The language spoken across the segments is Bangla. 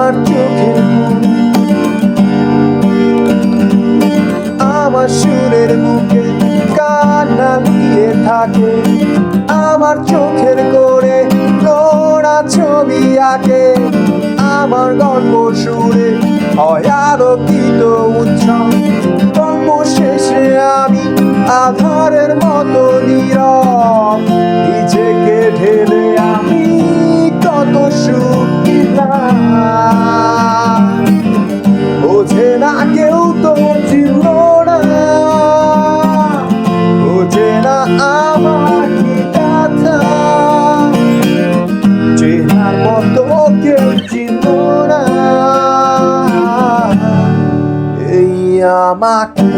আমার চোখের আমার সুরের বুকে কান্না লুকিয়ে থাকে, আমার চোখের কোণে নোড়া ছবি আঁকে, আমার গল্প সুরে হয় আলোকিত উৎসব। গল্প শেষে আমি আধারের মতো নীরব, নিজেকে ঢেলে আমি কত সুখ দিলাম। বোঝে না কেউ তো চিনল না, বোঝে না আমার কি কথা, চেনার মতো কেউ চিনল না এই আমাকে।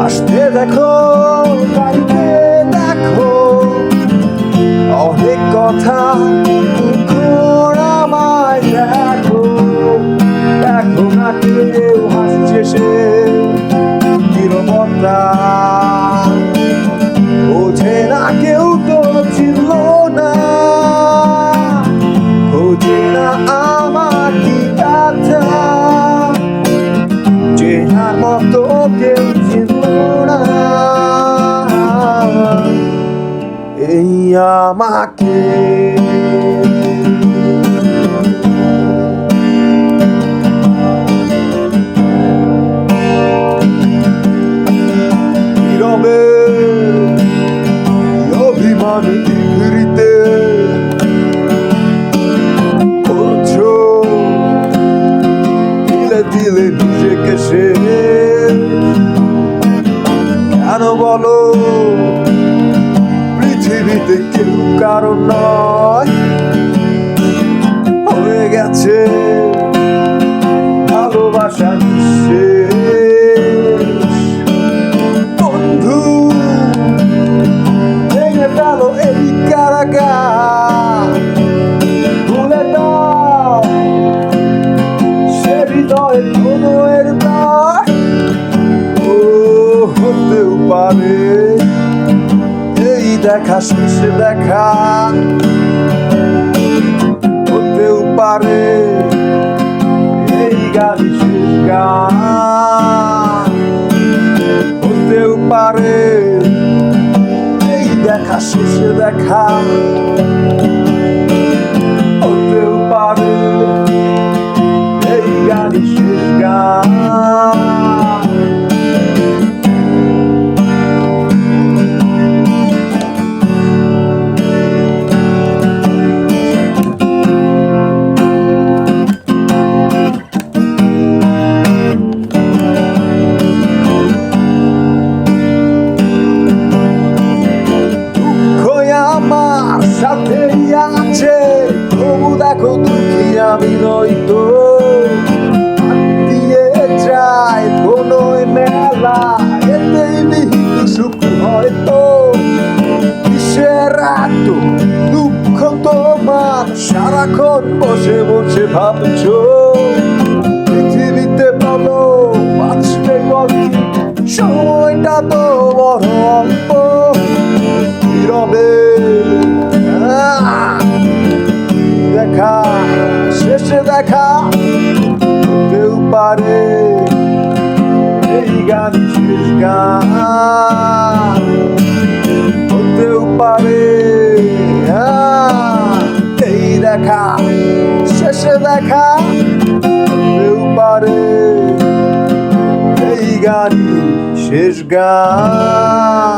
আসতে দেখো, গাইতে দেখো, অনেক কথা আমায় দেখো, দেখো না কেউ হাসছে সে নীরবতা, বোঝে না কেউ তো চিনল না, বোঝে না আমার কি কথা, চেনার মতো কেউ চিনল না এই আমাকে। নীরবে অভিমান বিকৃতে করছো দিলে দিলে নিজেকে সে, কেন বলো পৃথিবীতে কেউ কারণ নয়, হয়ে গেছে ভালোবাসা শেষ। বন্ধু ভেঙে গেল এই কারাগার, ভুলে দাও সে হৃদয়ের কোনো এর দ্বার। ও হতেও পারে এই দেখা শেষ দেখা, হতেও পারে এই গালি শেষ গান, হতেও পারে এই দেখা শেষ দেখা, হতেও পারে এই গালি শেষ গান। আমার সাথেই আছে, তবু দেখো দুঃখী আমি নয়তো, দিয়ে যায় কোনো মেলা, এতেই নিহিত সুখ হয়তো। কিসের এত দুঃখ তোমার, সারাক্ষণ বসে বসে ভাবছো, পৃথিবীতে বলো বাঁচবে কদিন, সময়টা তো বড় অল্প। নীরবে দেখা শেষে দেখা, হতেও পারে এই গান শেষ গান, হতেও পারে এই দেখা শেষে দেখা, হতেও পারে এই গান শেষ গান।